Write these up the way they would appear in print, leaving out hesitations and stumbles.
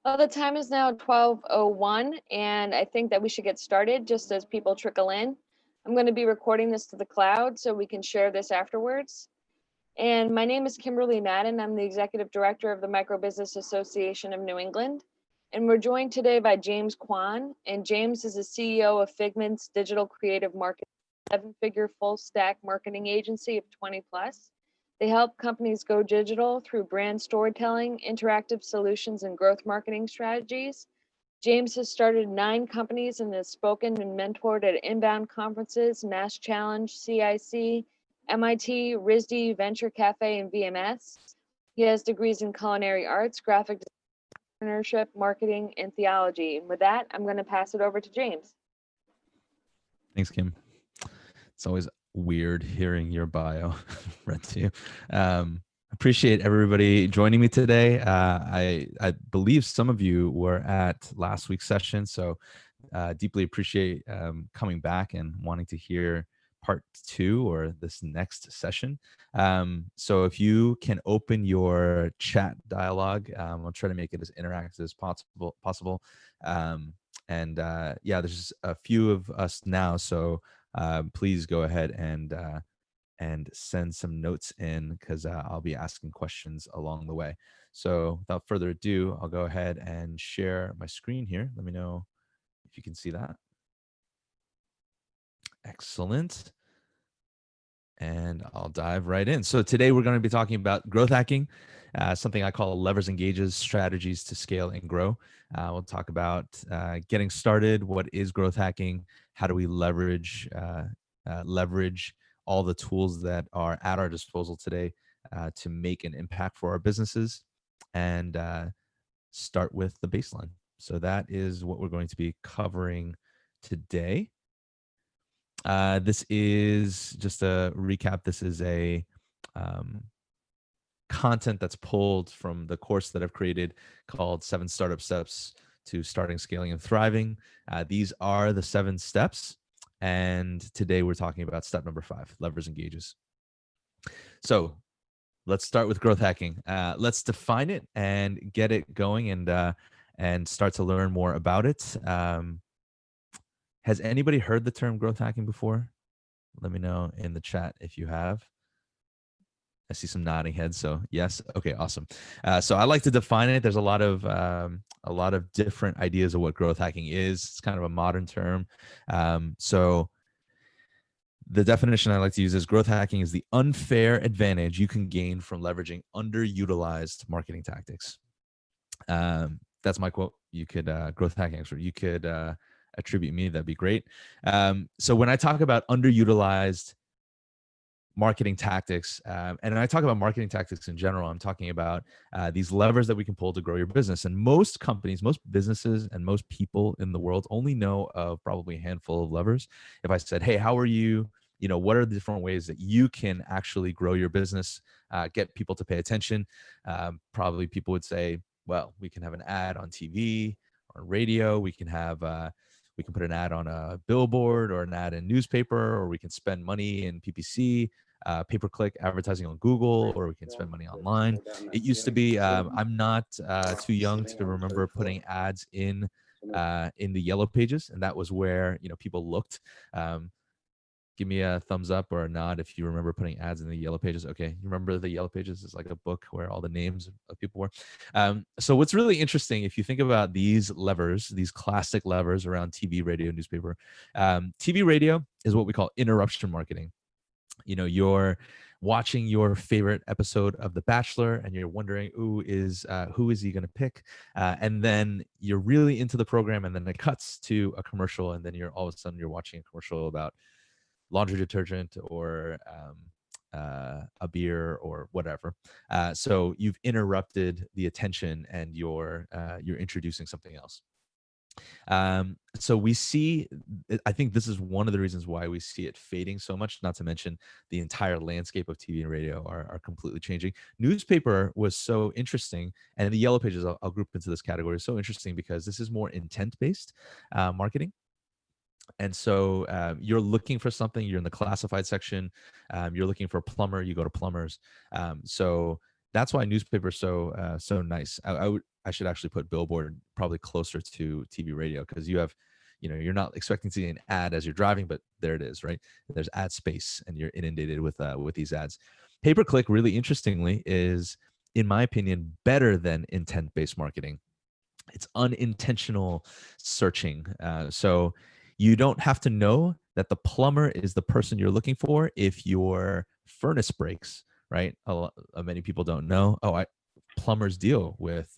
Well, the time is now 12:01, and I think that we should get started just as people trickle in. I'm going to be recording this to the cloud so we can share this afterwards. And my name is Kimberly Madden. I'm the Executive Director of the Micro Business Association of New England. And we're joined today by James Kwan. And James is the CEO of Figmints Digital Creative Marketing, seven-figure full stack marketing agency of 20 plus. They help companies go digital through brand storytelling, interactive solutions, and growth marketing strategies. James has started 9 companies and has spoken and mentored at inbound conferences, MassChallenge, CIC, MIT, RISD, Venture Cafe, and VMS. He has degrees in culinary arts, graphic design, entrepreneurship, marketing, and theology. And with that, I'm going to pass it over to James. Thanks, Kim. It's always weird hearing your bio read to you. Appreciate everybody joining me today. I believe some of you were at last week's session, so deeply appreciate coming back and wanting to hear part 2 or this next session. So if you can open your chat dialogue, I'll try to make it as interactive as possible. Yeah, there's a few of us now, so please go ahead and send some notes in, because I'll be asking questions along the way. So without further ado, I'll go ahead and share my screen here. Let me know if you can see that. Excellent. And I'll dive right in. So today we're going to be talking about growth hacking, something I call levers and gauges, strategies to scale and grow. We'll talk about getting started. What is growth hacking? How do we leverage all the tools that are at our disposal today to make an impact for our businesses, and start with the baseline. So that is what we're going to be covering today. This is just a recap. This is a content that's pulled from the course that I've created called 7 Startup Steps to Starting, Scaling, and Thriving. These are the 7 steps. And today we're talking about step number 5, levers and gauges. So let's start with growth hacking. Let's define it and get it going and start to learn more about it. Has anybody heard the term growth hacking before? Let me know in the chat if you have. I see some nodding heads, so yes. Okay, awesome. So I like to define it. There's a lot of different ideas of what growth hacking is. It's kind of a modern term. So the definition I like to use is growth hacking is the unfair advantage you can gain from leveraging underutilized marketing tactics. That's my quote. You could growth hacking expert. You could attribute me. That'd be great. So when I talk about underutilized marketing tactics, and when I talk about marketing tactics in general, I'm talking about these levers that we can pull to grow your business. And most companies, most businesses, and most people in the world only know of probably a handful of levers. If I said, hey, how are you? What are the different ways that you can actually grow your business, get people to pay attention? Probably people would say, well, we can have an ad on TV or radio. We can put an ad on a billboard or an ad in newspaper, or we can spend money in PPC, pay-per-click advertising on Google, or we can spend money online. It used to be, I'm not too young to remember putting ads in the yellow pages, and that was where people looked. Give me a thumbs up or a nod if you remember putting ads in the yellow pages. Okay, you remember the yellow pages? It's like a book where all the names of people were. So what's really interesting, if you think about these levers, these classic levers around TV, radio, newspaper, TV, radio is what we call interruption marketing. You're watching your favorite episode of The Bachelor and you're wondering, who is he going to pick? And then you're really into the program, and then it cuts to a commercial, and then all of a sudden you're watching a commercial about laundry detergent or a beer or whatever. So you've interrupted the attention, and you're introducing something else. So we see, I think this is one of the reasons why we see it fading so much, not to mention the entire landscape of TV and radio are completely changing. Newspaper was so interesting, and the yellow pages I'll group into this category, so interesting because this is more intent-based marketing. And so you're looking for something, you're in the classified section, you're looking for a plumber, you go to plumbers. So that's why newspaper is so nice. I should actually put billboard probably closer to TV radio, because you have, you're not expecting to see an ad as you're driving, but there it is, right? There's ad space, and you're inundated with these ads. Pay per click, really interestingly, is, in my opinion, better than intent-based marketing. It's unintentional searching. So you don't have to know that the plumber is the person you're looking for if your furnace breaks, right? Many people don't know. Plumbers deal with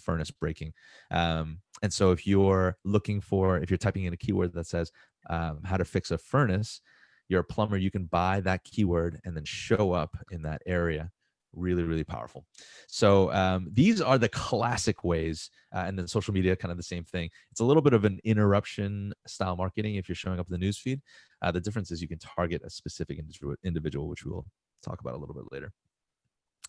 furnace breaking. And so if you're typing in a keyword that says how to fix a furnace, you're a plumber, you can buy that keyword and then show up in that area. Really, really powerful. So these are the classic ways, and then social media, kind of the same thing. It's a little bit of an interruption style marketing if you're showing up in the newsfeed. The difference is you can target a specific individual, which we will talk about a little bit later.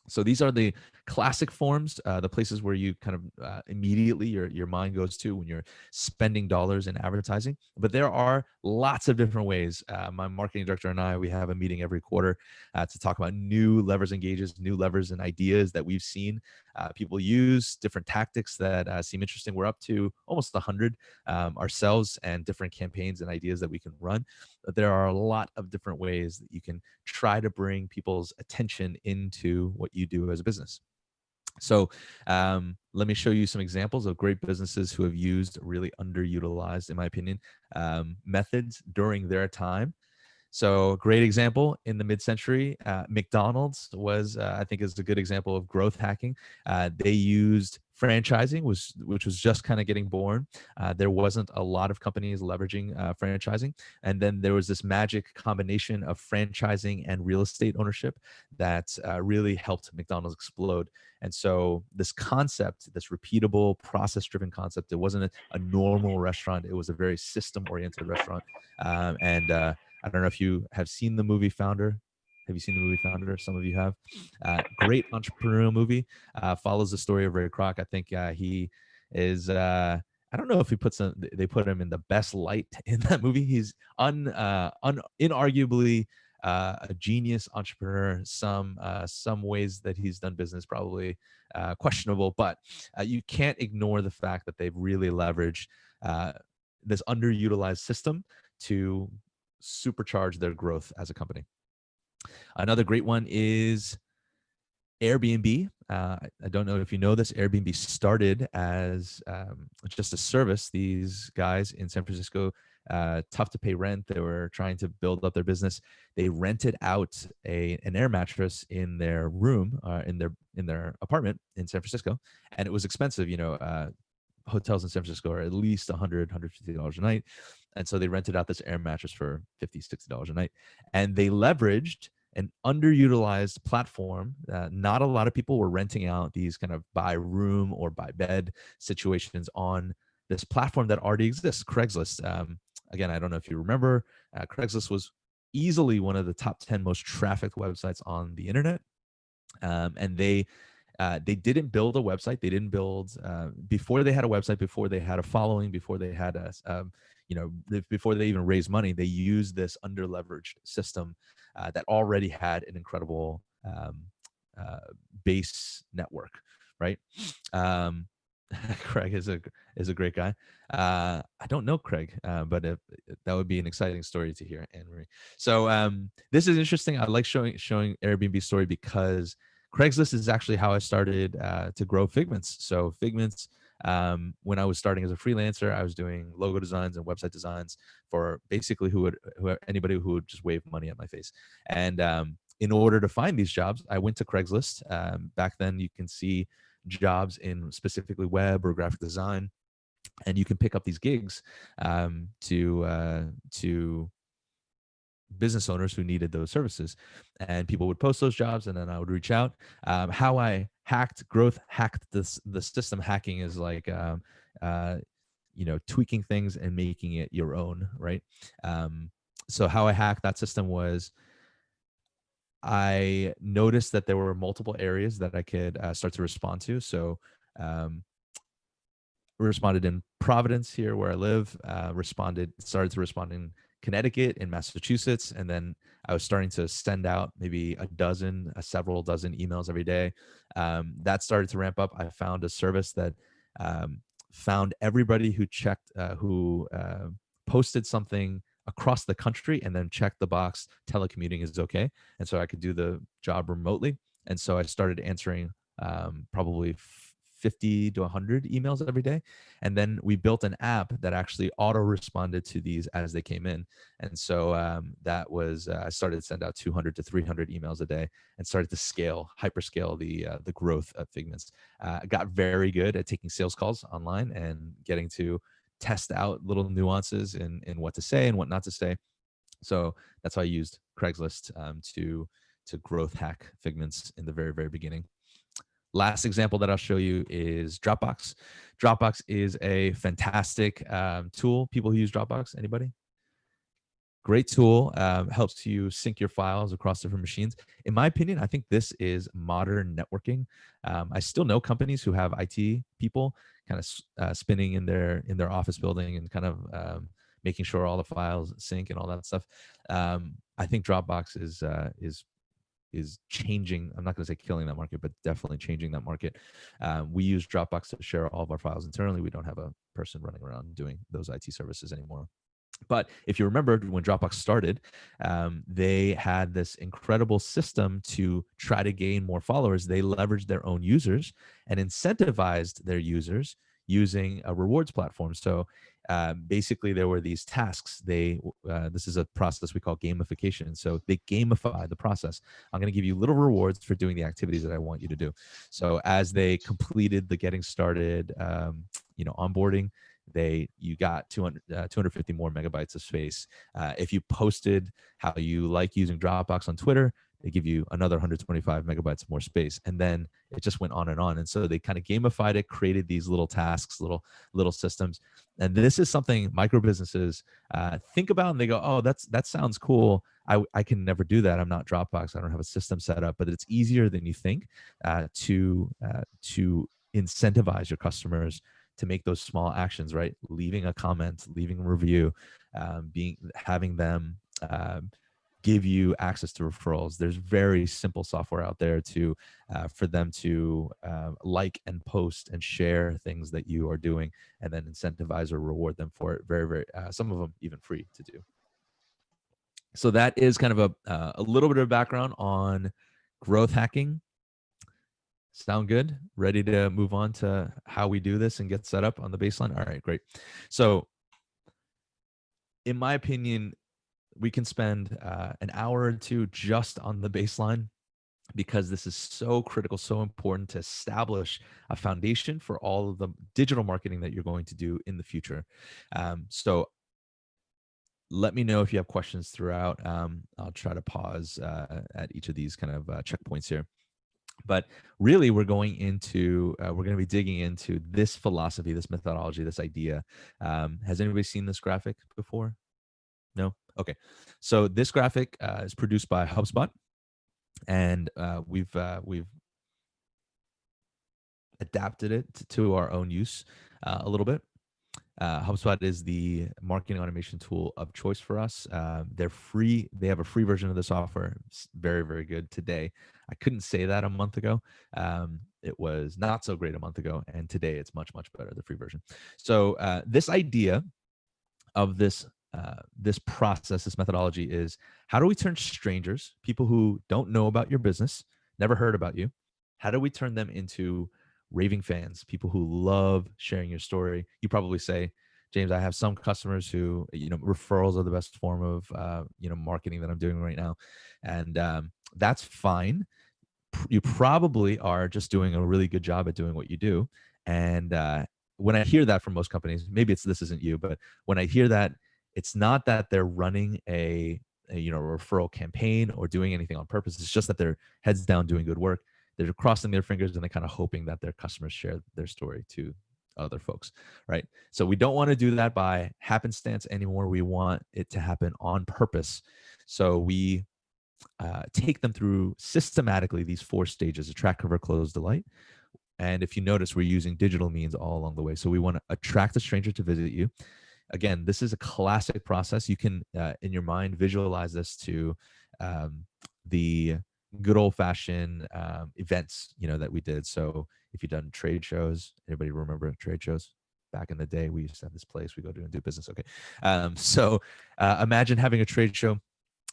So these are the classic forms, the places where you kind of immediately your mind goes to when you're spending dollars in advertising. But there are lots of different ways. My marketing director and I, we have a meeting every quarter to talk about new levers and gauges, new levers and ideas that we've seen people use, different tactics that seem interesting. We're up to almost 100 ourselves, and different campaigns and ideas that we can run. But there are a lot of different ways that you can try to bring people's attention into what you do as a business. So let me show you some examples of great businesses who have used really underutilized, in my opinion, methods during their time. So a great example in the mid-century, McDonald's was, I think, is a good example of growth hacking. They used franchising, which was just kind of getting born. There wasn't a lot of companies leveraging franchising. And then there was this magic combination of franchising and real estate ownership that really helped McDonald's explode. And so this concept, this repeatable, process-driven concept, it wasn't a normal restaurant. It was a very system-oriented restaurant. I don't know if you have seen the movie Founder. Have you seen the movie Founder? Some of you have. Great entrepreneurial movie. Follows the story of Ray Kroc. I think he is. I don't know if they put him in the best light in that movie. He's inarguably a genius entrepreneur. Some ways that he's done business probably questionable, but you can't ignore the fact that they've really leveraged this underutilized system to supercharge their growth as a company. Another great one is Airbnb. I don't know if you know this. Airbnb started as just a service. These guys in San Francisco, tough to pay rent. They were trying to build up their business. They rented out an air mattress in their room, in their apartment in San Francisco, and it was expensive. Hotels in San Francisco are at least $100, $150 a night. And so they rented out this air mattress for $50, $60 a night. And they leveraged an underutilized platform. Not a lot of people were renting out these kind of by room or by bed situations on this platform that already exists, Craigslist. Again, I don't know if you remember, Craigslist was easily one of the top 10 most trafficked websites on the internet. And they didn't build a website. They didn't build before they had a website, before they had a following, before they had before they even raised money. They used this under-leveraged system that already had an incredible base network, right? Craig is a great guy. I don't know Craig, but that would be an exciting story to hear, Anne Marie. So this is interesting. I like showing Airbnb's story because Craigslist is actually how I started to grow Figmints. So Figmints, when I was starting as a freelancer, I was doing logo designs and website designs for basically anybody who would just wave money at my face. And in order to find these jobs, I went to Craigslist. Back then, you can see jobs in specifically web or graphic design, and you can pick up these gigs to business owners who needed those services, and people would post those jobs, and then I would reach out. How I hacked the system. Hacking is like tweaking things and making it your own, right? So how I hacked that system was I noticed that there were multiple areas that I could start to respond to. So responded in Providence here where I live, started to respond in Connecticut, in Massachusetts, and then I was starting to send out maybe several dozen emails every day. That started to ramp up. I found a service that found everybody who posted something across the country and then checked the box, telecommuting is okay. And so I could do the job remotely. And so I started answering probably 50 to 100 emails every day. And then we built an app that actually auto responded to these as they came in. And so I started to send out 200 to 300 emails a day and started to hyperscale the growth of Figmints. I got very good at taking sales calls online and getting to test out little nuances in what to say and what not to say. So that's how I used Craigslist to growth hack Figmints in the very, very beginning. Last example that I'll show you is Dropbox. Dropbox is a fantastic tool. People who use Dropbox, anybody? Great tool, helps you sync your files across different machines. In my opinion, I think this is modern networking. I still know companies who have IT people kind of spinning in their office building and kind of making sure all the files sync and all that stuff. I think Dropbox is changing. I'm not going to say killing that market, but definitely changing that market. We use Dropbox to share all of our files internally. We don't have a person running around doing those IT services anymore. But if you remember when Dropbox started, they had this incredible system to try to gain more followers. They leveraged their own users and incentivized their users using a rewards platform. So basically, there were these tasks. This is a process we call gamification. So they gamify the process. I'm going to give you little rewards for doing the activities that I want you to do. So as they completed the getting started, onboarding, you got 250 more megabytes of space. If you posted how you like using Dropbox on Twitter, they give you another 125 megabytes more space. And then it just went on and on. And so they kind of gamified it, created these little tasks, little systems. And this is something micro businesses think about, and they go, oh, that sounds cool. I can never do that. I'm not Dropbox. I don't have a system set up, but it's easier than you think to incentivize your customers to make those small actions, right? Leaving a comment, leaving a review, having them give you access to referrals. There's very simple software out there for them to like and post and share things that you are doing, and then incentivize or reward them for it. Very, very, some of them even free to do. So that is kind of a little bit of background on growth hacking. Sound good? Ready to move on to how we do this and get set up on the baseline? All right, great. So in my opinion, we can spend an hour or two just on the baseline, because this is so critical, so important to establish a foundation for all of the digital marketing that you're going to do in the future. So let me know if you have questions throughout. I'll try to pause at each of these kind of checkpoints here. But really, we're going to be digging into this philosophy, this methodology, this idea. Has anybody seen this graphic before? No? Okay. So this graphic is produced by HubSpot, and we've adapted it to our own use a little bit. HubSpot is the marketing automation tool of choice for us. They're free. They have a free version of the software. It's very, very good today. I couldn't say that a month ago. It was not so great a month ago. And today it's much, much better, the free version. So this idea of this process, this methodology is, how do we turn strangers, people who don't know about your business, never heard about you, how do we turn them into raving fans, people who love sharing your story? You probably say, James, I have some customers who, referrals are the best form of, marketing that I'm doing right now. And that's fine. You probably are just doing a really good job at doing what you do. And when I hear that from most companies, maybe this isn't you, but when I hear that, it's not that they're running a referral campaign or doing anything on purpose. It's just that they're heads down doing good work. They're crossing their fingers and they're kind of hoping that their customers share their story to other folks, right? So we don't want to do that by happenstance anymore. We want it to happen on purpose. So we take them through systematically these 4 stages: attract, cover, close, delight. And if you notice, we're using digital means all along the way. So we want to attract a stranger to visit you. again, this is a classic process. You can, in your mind, visualize this to the good old fashioned events, that we did. So if you've done trade shows, anybody remember trade shows? Back in the day, we used to have this place we go to and do business. Okay. So imagine having a trade show.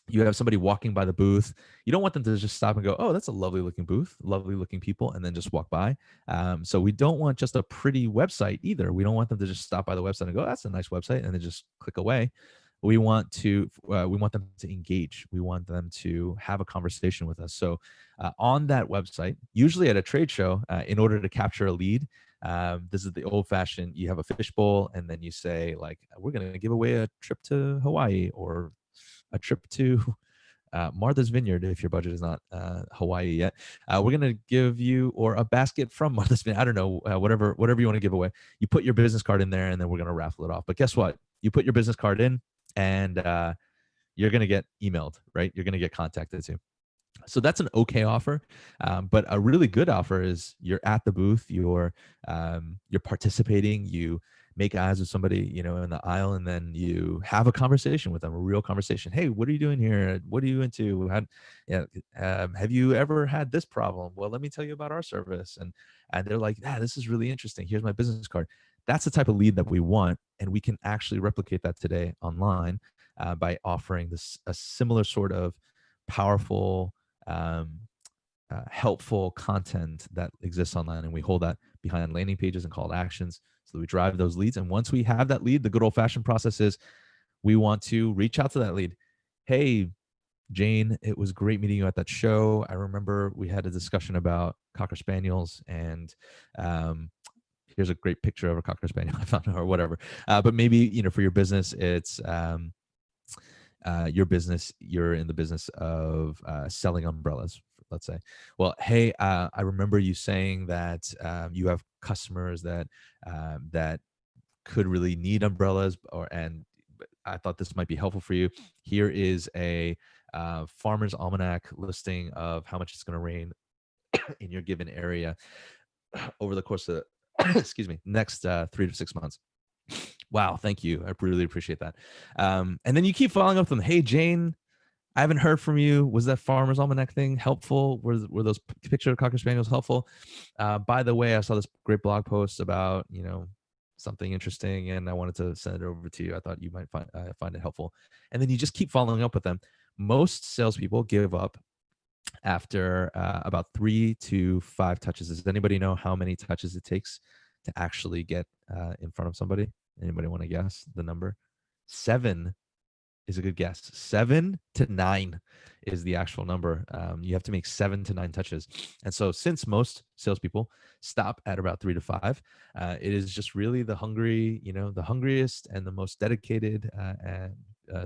You have somebody walking by the booth. You don't want them to just stop and go, oh, that's a lovely looking booth, lovely looking people, and then just walk by. So we don't want just a pretty website either. We don't want them to just stop by the website and go, oh, that's a nice website, and then just click away. We want them to engage. We want them to have a conversation with us. So on that website, usually at a trade show, in order to capture a lead, this is the old fashioned, you have a fishbowl and then you say like, we're going to give away a trip to Hawaii or a trip to Martha's Vineyard if your budget is not Hawaii yet. We're gonna give you, or a basket from Martha's Vineyard. I don't know, whatever you want to give away. You put your business card in there, and then we're gonna raffle it off. But guess what? You put your business card in, and you're gonna get emailed, right? You're gonna get contacted too. So that's an okay offer, but a really good offer is you're at the booth, you're participating, you make eyes with somebody, in the aisle, and then you have a conversation with them, a real conversation. Hey, what are you doing here? What are you into? Have you ever had this problem? Well, let me tell you about our service. And they're like, this is really interesting. Here's my business card. That's the type of lead that we want, and we can actually replicate that today online by offering a similar sort of powerful, helpful content that exists online, and we hold that behind landing pages and call to actions so that we drive those leads. And once we have that lead, the good old-fashioned process is we want to reach out to that lead. Hey, Jane, it was great meeting you at that show. I remember we had a discussion about Cocker Spaniels, and here's a great picture of a Cocker Spaniel I found, or whatever. But maybe, for your business, it's you're in the business of selling umbrellas, let's say. Well, hey, I remember you saying that you have customers that could really need umbrellas, and I thought this might be helpful for you. Here is a farmer's almanac listing of how much it's going to rain in your given area over the course of excuse me, next 3 to 6 months. Wow, thank you. I really appreciate that. And then you keep following up with them. Hey, Jane, I haven't heard from you. Was that Farmer's Almanac thing helpful? Were those picture of Cocker Spaniels helpful? By the way, I saw this great blog post about, something interesting, and I wanted to send it over to you. I thought you might find it helpful. And then you just keep following up with them. Most salespeople give up after about 3 to 5 touches. Does anybody know how many touches it takes to actually get in front of somebody? Anybody want to guess the number? 7 is a good guess. 7 to 9 is the actual number. You have to make 7 to 9 touches. And so since most salespeople stop at about 3 to 5, it is just really the hungriest and the most dedicated and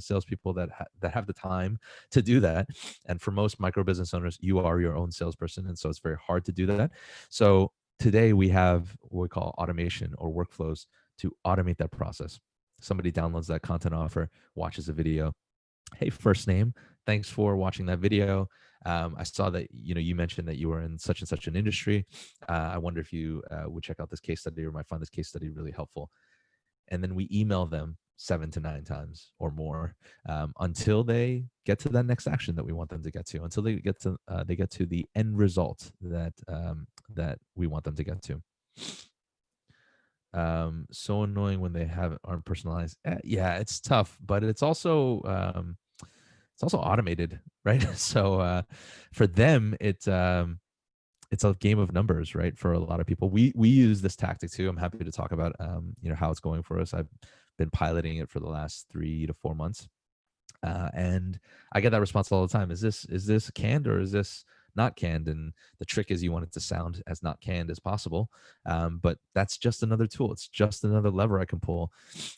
salespeople that have the time to do that. And for most micro business owners, you are your own salesperson. And so it's very hard to do that. So today we have what we call automation or workflows to automate that process. Somebody downloads that content offer, watches a video. Hey, first name, thanks for watching that video. I saw that you mentioned that you were in such and such an industry. I wonder if you would check out this case study or might find this case study really helpful. And then we email them 7 to 9 times or more until they get to that next action that we want them to get to, until they get to the end result that we want them to get to. So annoying when they aren't personalized. Yeah, it's tough, but it's also automated, right? So for them, it's a game of numbers, right? For a lot of people, we use this tactic too. I'm happy to talk about how it's going for us. I've been piloting it for the last 3 to 4 months, and I get that response all the time. Is this canned or is this not canned? And the trick is you want it to sound as not canned as possible. But that's just another tool. It's just another lever I can pull.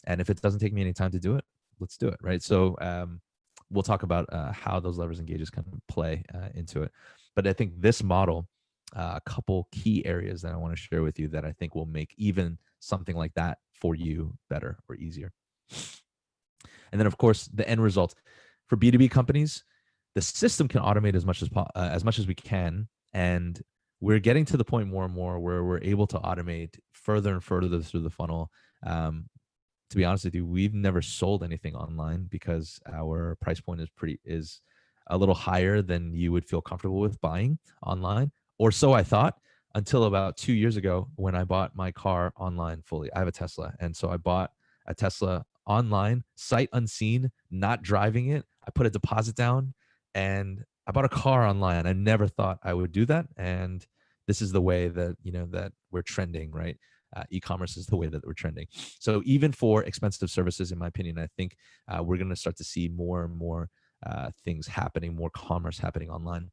And if it doesn't take me any time to do it, let's do it, right? So we'll talk about how those levers and gauges kind of play into it. But I think this model, a couple key areas that I want to share with you that I think will make even something like that for you better or easier. And then, of course, the end result. For B2B companies, the system can automate as much as we can, and we're getting to the point more and more where we're able to automate further and further through the funnel. to be honest with you, we've never sold anything online because our price point is a little higher than you would feel comfortable with buying online, or so I thought, until about 2 years ago when I bought my car online fully. I have a Tesla, and so I bought a Tesla online, sight unseen, not driving it. I put a deposit down, and I bought a car online. I never thought I would do that, and this is the way that that we're trending, right? E-commerce is the way that we're trending. So even for expensive services, in my opinion, I think we're going to start to see more and more things happening, more commerce happening online.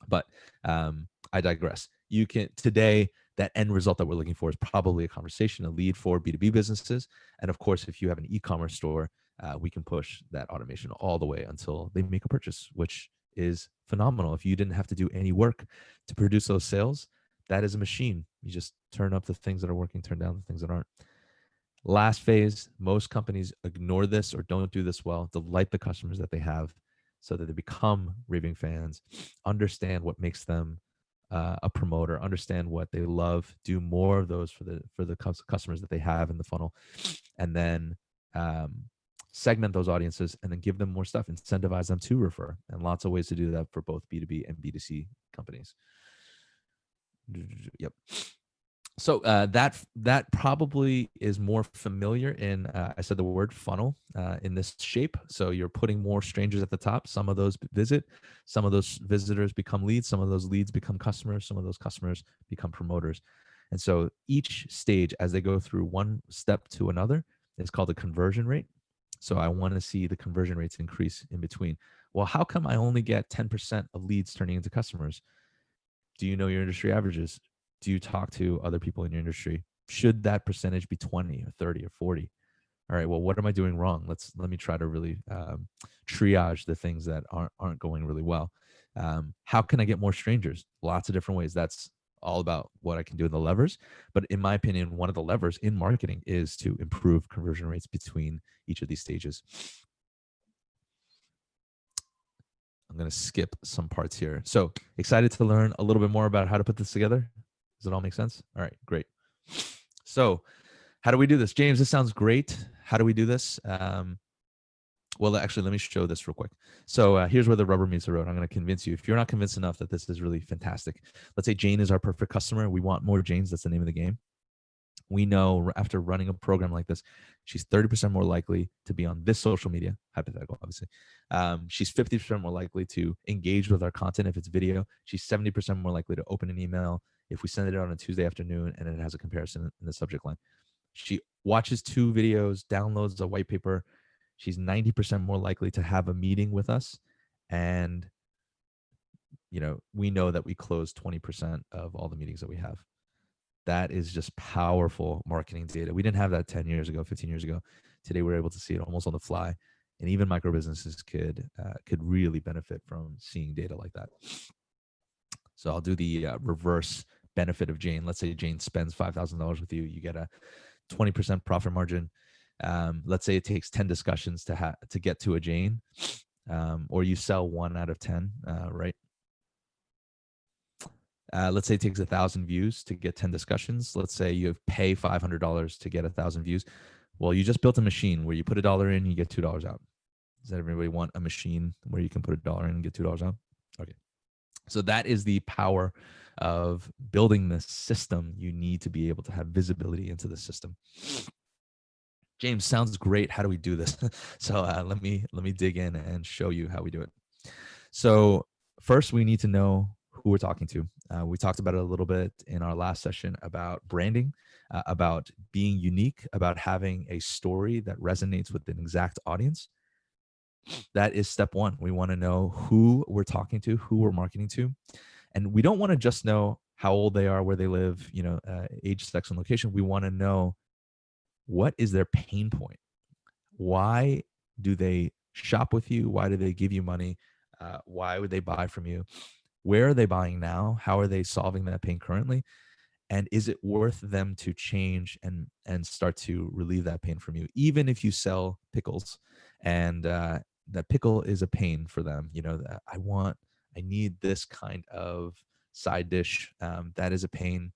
But I digress. You can today, that end result that we're looking for is probably a conversation, a lead for B2B businesses. And of course, if you have an e-commerce store, we can push that automation all the way until they make a purchase, which is phenomenal. If you didn't have to do any work to produce those sales, that is a machine. You just turn up the things that are working, turn down the things that aren't. Last phase, most companies ignore this or don't do this well. Delight the customers that they have so that they become raving fans, understand what makes them a promoter, understand what they love, do more of those for the customers that they have in the funnel, and then segment those audiences and then give them more stuff, incentivize them to refer, and lots of ways to do that for both B2B and B2C companies. Yep. So that probably is more familiar in, I said the word funnel in this shape. So you're putting more strangers at the top. Some of those visit, some of those visitors become leads, some of those leads become customers, some of those customers become promoters. And so each stage, as they go through one step to another, is called a conversion rate. So I want to see the conversion rates increase in between. Well, how come I only get 10% of leads turning into customers? Do you know your industry averages? Do you talk to other people in your industry? Should that percentage be 20 or 30 or 40? All right, well, what am I doing wrong? Let me try to really triage the things that aren't going really well. How can I get more strangers? Lots of different ways. That's all about what I can do in the levers. But in my opinion, one of the levers in marketing is to improve conversion rates between each of these stages. I'm going to skip some parts here. So excited to learn a little bit more about how to put this together. Does it all make sense? All right, great. So how do we do this? James, this sounds great. How do we do this? Well, actually, let me show this real quick. So here's where the rubber meets the road. I'm going to convince you. If you're not convinced enough that this is really fantastic, let's say Jane is our perfect customer. We want more Janes. That's the name of the game. We know after running a program like this, she's 30% more likely to be on this social media, hypothetical, obviously. She's 50% more likely to engage with our content if it's video. She's 70% more likely to open an email if we send it out on a Tuesday afternoon and it has a comparison in the subject line. She watches 2 videos, downloads a white paper. She's 90% more likely to have a meeting with us. And, we know that we close 20% of all the meetings that we have. That is just powerful marketing data. We didn't have that 10 years ago, 15 years ago. Today, we're able to see it almost on the fly. And even micro businesses could really benefit from seeing data like that. So I'll do the reverse benefit of Jane. Let's say Jane spends $5,000 with you. You get a 20% profit margin. Let's say it takes 10 discussions to get to a Jane, or you sell 1 out of 10, right? Let's say it takes 1,000 views to get 10 discussions. Let's say you pay $500 to get 1,000 views. Well, you just built a machine where you put $1 in, you get $2 out. Does everybody want a machine where you can put $1 in and get $2 out? Okay. So that is the power of building this system. You need to be able to have visibility into the system. James, sounds great. How do we do this? So let me dig in and show you how we do it. So first, we need to know who we're talking to. We talked about it a little bit in our last session about branding, about being unique, about having a story that resonates with an exact audience. That is step 1. We want to know who we're talking to, who we're marketing to. And we don't want to just know how old they are, where they live, age, sex, and location. We want to know, what is their pain point? Why do they shop with you? Why do they give you money? Why would they buy from you? Where are they buying now? How are they solving that pain currently? And is it worth them to change and start to relieve that pain from you? Even if you sell pickles and that pickle is a pain for them, I need this kind of side dish. That is a pain.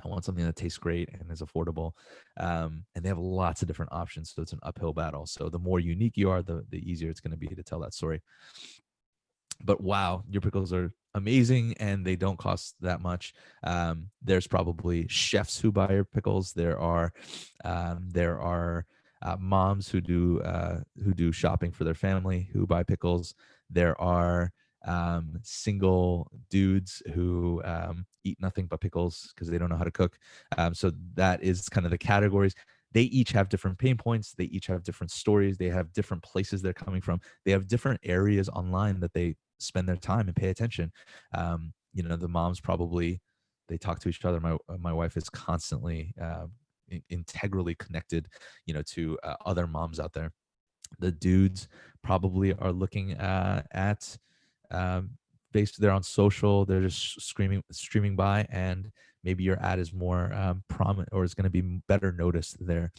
I want something that tastes great and is affordable. And they have lots of different options. So it's an uphill battle. So the more unique you are, the easier it's going to be to tell that story. But wow, your pickles are amazing and they don't cost that much. There's probably chefs who buy your pickles. There are moms who do shopping for their family who buy pickles. There are single dudes who eat nothing but pickles because they don't know how to cook. So that is kind of the categories. They each have different pain points. They each have different stories. They have different places they're coming from. They have different areas online that they spend their time and pay attention. The moms probably, they talk to each other. My wife is constantly integrally connected, to other moms out there. The dudes probably are looking at based, they're on social, they're just streaming by, and maybe your ad is more prominent or is going to be better noticed there.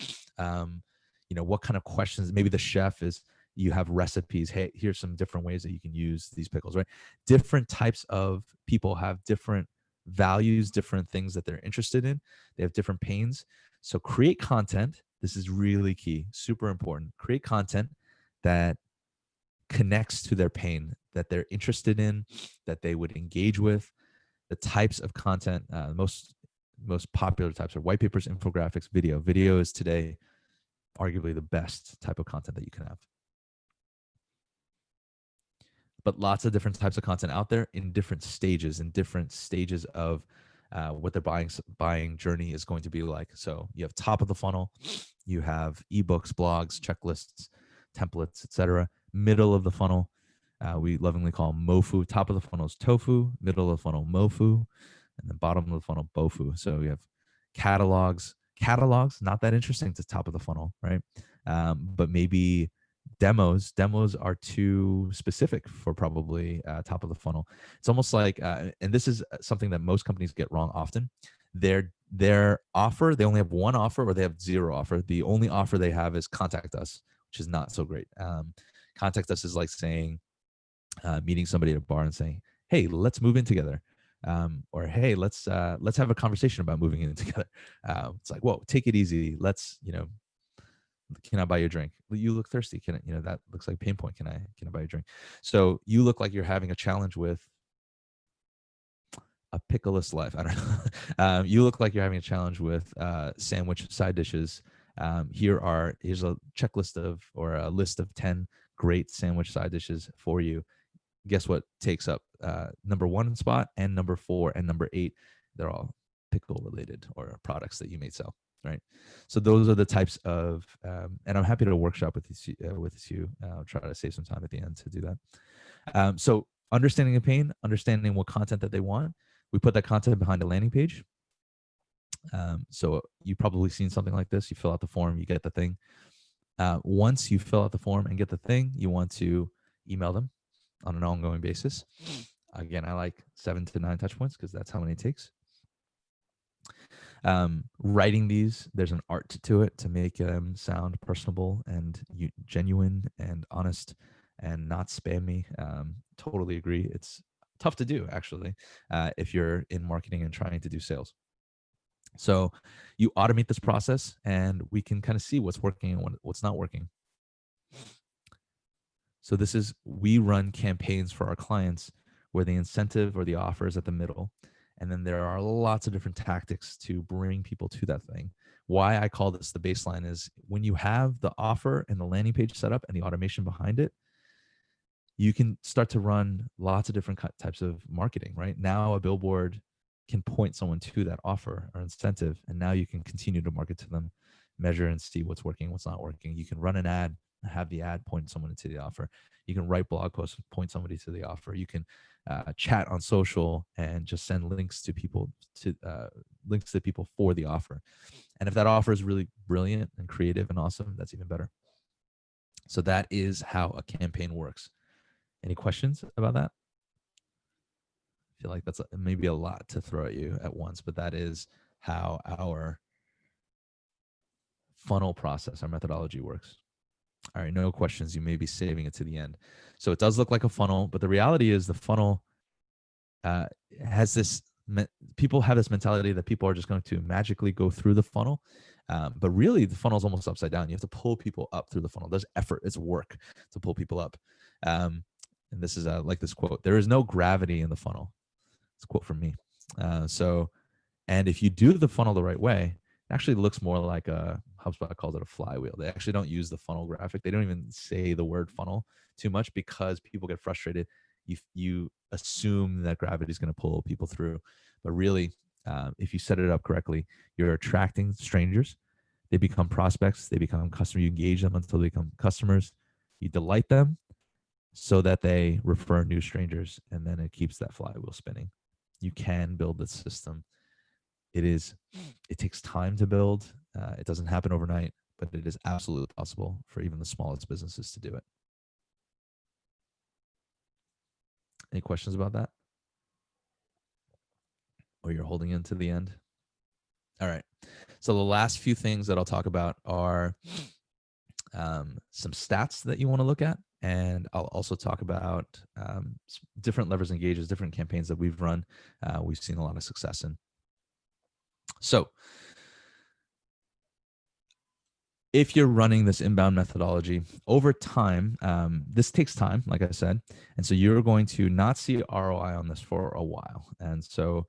What kind of questions? Maybe the chef is, you have recipes. Hey, here's some different ways that you can use these pickles, right? Different types of people have different values, different things that they're interested in. They have different pains. So create content. This is really key, super important. Create content that connects to their pain, that they're interested in, that they would engage with. The types of content, most popular types are white papers, infographics, video. Video is today arguably the best type of content that you can have. But lots of different types of content out there in different stages of what their buying journey is going to be like. So you have top of the funnel, you have ebooks, blogs, checklists, templates, etc. Middle of the funnel, we lovingly call mofu. Top of the funnel is tofu, middle of the funnel mofu, and then bottom of the funnel bofu. So we have catalogs, not that interesting to top of the funnel, right? But maybe demos are too specific for probably top of the funnel. It's almost like and this is something that most companies get wrong often. Their offer, they only have one offer or they have zero offer. The only offer they have is contact us, which is not so great. Contact us is like saying, meeting somebody at a bar and saying, hey, let's move in together. Or hey, let's have a conversation about moving in together. It's like, whoa, take it easy. Let's, can I buy you a drink? Well, you look thirsty. Can I, that looks like pain point. Can I buy you a drink? So you look like you're having a challenge with a pickleless life. I don't know. You look like you're having a challenge with sandwich side dishes. Here's a checklist or a list of 10 great sandwich side dishes for you. Guess what takes up number 1 spot and number 4 and number 8? They're all pickle related or products that you may sell, right? So those are the types of, and I'm happy to workshop with you. I'll try to save some time at the end to do that. So understanding the pain, understanding what content that they want. We put that content behind a landing page. So you've probably seen something like this. You fill out the form, you get the thing. Once you fill out the form and get the thing, you want to email them on an ongoing basis. Again, I like 7 to 9 touch points because that's how many it takes. Writing these, there's an art to it to make them sound personable and genuine and honest and not spammy. Totally agree. It's tough to do, actually, if you're in marketing and trying to do sales. So you automate this process and we can kind of see what's working and what's not working. So we run campaigns for our clients where the incentive or the offer is at the middle. And then there are lots of different tactics to bring people to that thing. Why I call this the baseline is when you have the offer and the landing page set up and the automation behind it, you can start to run lots of different types of marketing, right? Now a billboard can point someone to that offer or incentive, and now you can continue to market to them, measure and see what's working, what's not working. You can run an ad, have the ad point someone to the offer. You can write blog posts, point somebody to the offer. You can chat on social and just send links to people for the offer. And if that offer is really brilliant and creative and awesome, that's even better. So that is how a campaign works. Any questions about that? I feel like that's maybe a lot to throw at you at once, but that is how our funnel process, our methodology works. All right, no questions. You may be saving it to the end. So it does look like a funnel, but the reality is the funnel has this people have this mentality that people are just going to magically go through the funnel. But really the funnel is almost upside down. You have to pull people up through the funnel. There's effort, it's work to pull people up. And this is like this quote: "There is no gravity in the funnel." It's a quote from me. And if you do the funnel the right way, it actually looks more like HubSpot calls it a flywheel. They actually don't use the funnel graphic. They don't even say the word funnel too much because people get frustrated. You assume that gravity is going to pull people through, but really, if you set it up correctly, you're attracting strangers. They become prospects. They become customers. You engage them until they become customers. You delight them so that they refer new strangers, and then it keeps that flywheel spinning. You can build this system. It takes time to build. It doesn't happen overnight, but it is absolutely possible for even the smallest businesses to do it. Any questions about that? Or you're holding into the end? All right. So the last few things that I'll talk about are some stats that you want to look at. And I'll also talk about different levers and gauges, different campaigns that we've run. We've seen a lot of success in. So if you're running this inbound methodology over time, this takes time, like I said. And so you're going to not see ROI on this for a while. And so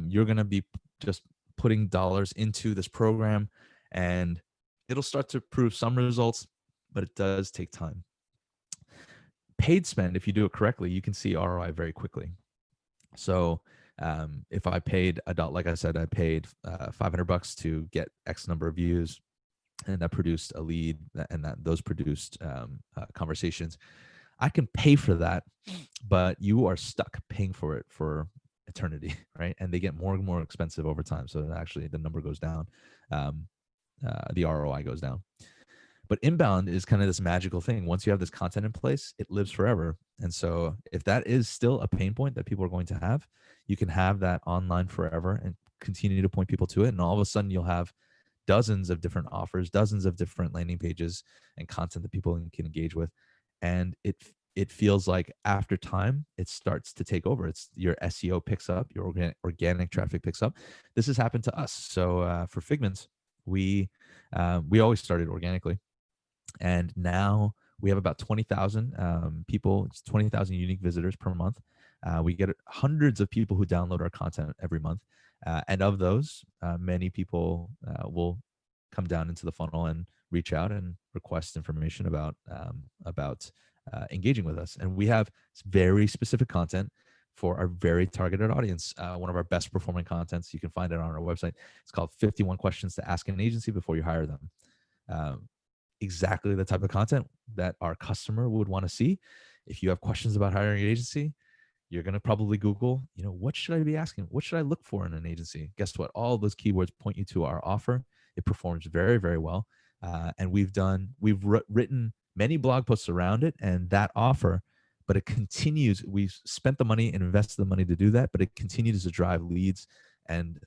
you're going to be just putting dollars into this program, and it'll start to prove some results, but it does take time. Paid spend, if you do it correctly, you can see ROI very quickly. So if I paid like I said, I paid $500 to get X number of views, and that produced a lead, and those produced conversations. I can pay for that, but you are stuck paying for it for eternity, right? And they get more and more expensive over time. So actually the number goes down, the ROI goes down. But inbound is kind of this magical thing. Once you have this content in place, it lives forever. And so if that is still a pain point that people are going to have, you can have that online forever and continue to point people to it. And all of a sudden you'll have dozens of different offers, dozens of different landing pages and content that people can engage with. And it feels like after time, it starts to take over. It's your SEO picks up, your organic traffic picks up. This has happened to us. So for Figmints, we always started organically. And now we have about 20,000 people, 20,000 unique visitors per month. We get hundreds of people who download our content every month. And of those, many people will come down into the funnel and reach out and request information about engaging with us. And we have very specific content for our very targeted audience. One of our best performing contents, you can find it on our website. It's called 51 Questions to Ask an Agency Before You Hire Them. Exactly the type of content that our customer would want to see. If you have questions about hiring an agency, you're going to probably Google, what should I be asking? What should I look for in an agency? Guess what? All of those keywords point you to our offer. It performs very, very well. And we've written many blog posts around it and that offer, but it continues. We've spent the money and invested the money to do that, but it continues to drive leads and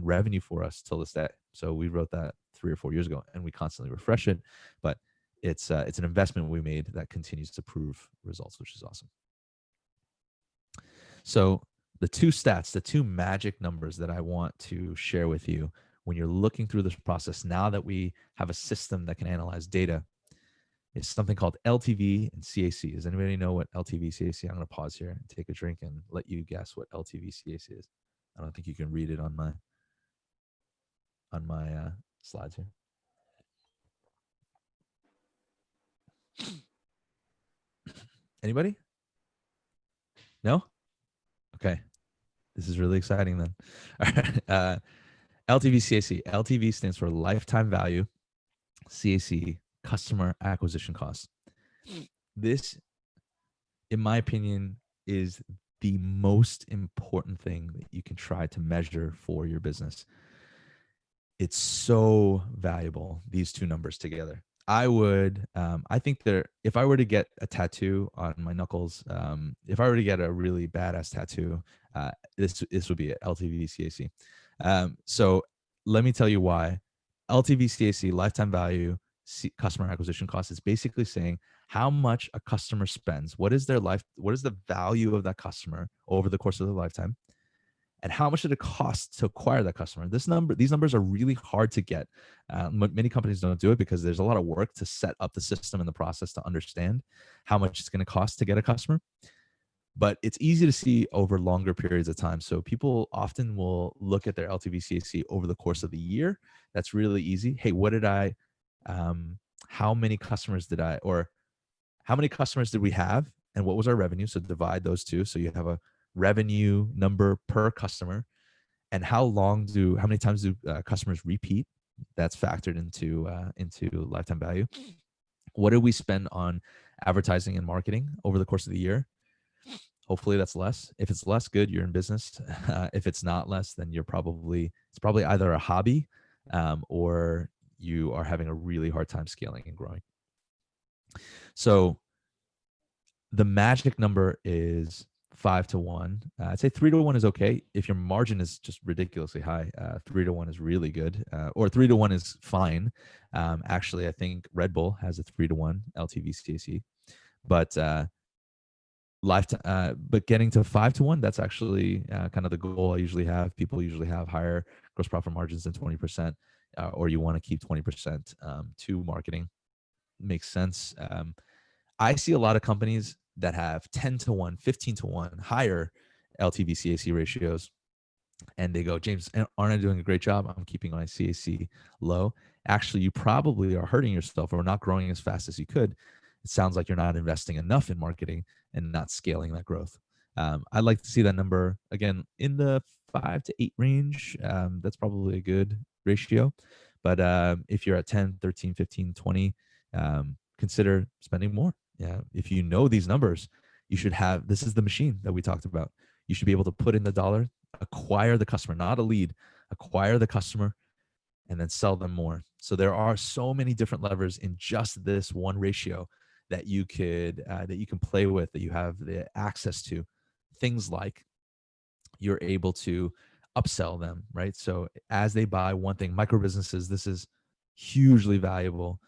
revenue for us till this day. So we wrote that 3 or 4 years ago, and we constantly refresh it. But it's an investment we made that continues to prove results, which is awesome. So the two magic numbers that I want to share with you when you're looking through this process, now that we have a system that can analyze data, is something called LTV and CAC. Does anybody know what LTV, CAC? I'm going to pause here and take a drink and let you guess what LTV, CAC is. I don't think you can read it on my slides here. Anybody? No? Okay. This is really exciting then. All right. LTV, CAC. LTV stands for lifetime value. CAC, customer acquisition cost. This, in my opinion, is the most important thing that you can try to measure for your business. It's so valuable, these two numbers together. I think if I were to get a tattoo on my knuckles, if I were to get a really badass tattoo, this would be it, LTV CAC. So let me tell you why. LTV CAC, lifetime value, customer acquisition cost, is basically saying how much a customer spends. What is the value of that customer over the course of their lifetime? and how much did it cost to acquire that customer. These numbers are really hard to get. Many companies don't do it because there's a lot of work to set up the system and the process to understand how much it's going to cost to get a customer. But it's easy to see over longer periods of time. So people often will look at their LTV CAC over the course of the year. That's really easy. Hey, how many customers did we have, and what was our revenue? So divide those two. So you have a revenue number per customer, and how many times do customers repeat? That's factored into lifetime value. What did we spend on advertising and marketing over the course of the year? Hopefully that's less. If it's less, good, you're in business. If it's not less, then it's probably either a hobby, or you are having a really hard time scaling and growing. So the magic number is 5-to-1. I'd say 3-to-1 is okay. If your margin is just ridiculously high, 3-to-1 is really good, or 3-to-1 is fine. Actually, I think Red Bull has a 3-to-1 LTV CAC, but but getting to 5-to-1, that's actually kind of the goal I usually have. People usually have higher gross profit margins than 20%, or you want to keep 20% to marketing. Makes sense. I see a lot of companies that have 10-to-1, 15-to-1, higher LTV CAC ratios, and they go, James, aren't I doing a great job? I'm keeping my CAC low. Actually, you probably are hurting yourself or not growing as fast as you could. It sounds like you're not investing enough in marketing and not scaling that growth. I'd like to see that number again in the 5-to-8 range. That's probably a good ratio. But if you're at 10, 13, 15, 20, consider spending more. Yeah. If you know these numbers, you should have, this is the machine that we talked about. You should be able to put in the dollar, acquire the customer, not a lead, acquire the customer, and then sell them more. So there are so many different levers in just this one ratio that you can play with, that you have the access to. Things like you're able to upsell them, right? So as they buy one thing, micro businesses, this is hugely valuable.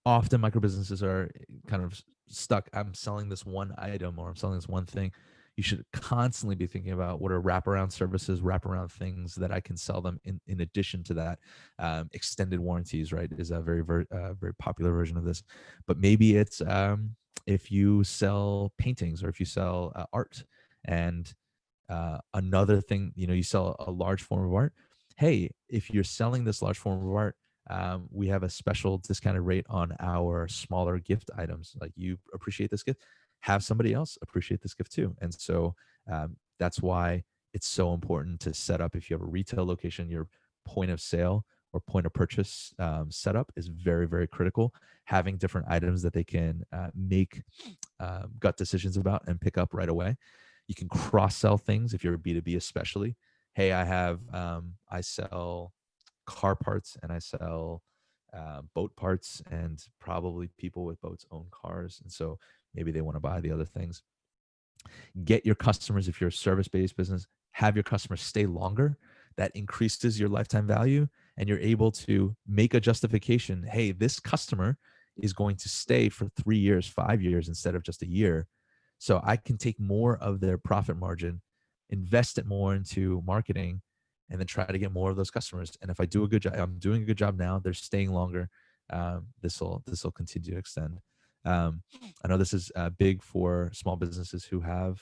Often micro businesses are kind of stuck. I'm selling this one item, or I'm selling this one thing. You should constantly be thinking about what are wraparound services, wraparound things that I can sell them in addition to that. Extended warranties, right, is a very popular version of this. But maybe it's if you sell paintings, or if you sell art, and another thing, you sell a large form of art. Hey, if you're selling this large form of art, we have a special discounted rate on our smaller gift items. Like, you appreciate this gift, have somebody else appreciate this gift too. And so that's why it's so important to set up, if you have a retail location, your point of sale or point of purchase setup is very, very critical. Having different items that they can make gut decisions about and pick up right away. You can cross-sell things if you're a B2B especially. Hey, I sell car parts, and I sell boat parts, and probably people with boats own cars, and so maybe they want to buy the other things. Get your customers, if you're a service-based business, have your customers stay longer. That increases your lifetime value, and you're able to make a justification. Hey, this customer is going to stay for 3 years, 5 years, instead of just a year. So I can take more of their profit margin, invest it more into marketing, and then try to get more of those customers. And if I do a good job, I'm doing a good job now, they're staying longer. This will continue to extend. I know this is big for small businesses who have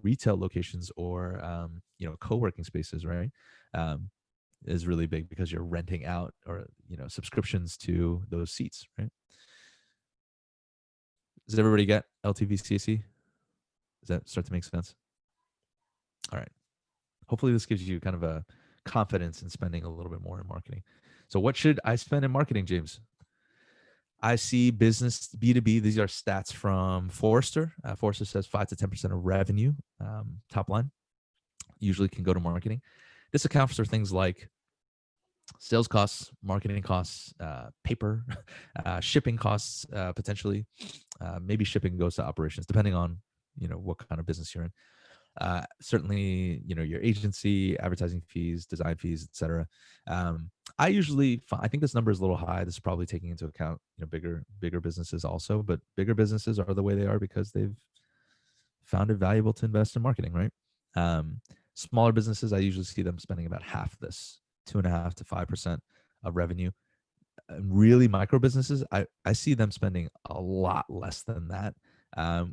retail locations, or co-working spaces, right? Is really big because you're renting out, or subscriptions to those seats, right? Does everybody get LTV CAC? Does that start to make sense? All right. Hopefully this gives you kind of a confidence in spending a little bit more in marketing. So what should I spend in marketing, James? I see business B2B. These are stats from Forrester. Forrester says 5-10% of revenue, top line, usually can go to marketing. This accounts for things like sales costs, marketing costs, paper, shipping costs, potentially. Maybe shipping goes to operations, depending on what kind of business you're in. Certainly, your agency, advertising fees, design fees, etc. I think this number is a little high. This is probably taking into account bigger businesses also, but bigger businesses are the way they are because they've found it valuable to invest in marketing, right? Smaller businesses, I usually see them spending about half this, 2.5 to 5% of revenue. Really micro businesses, I see them spending a lot less than that,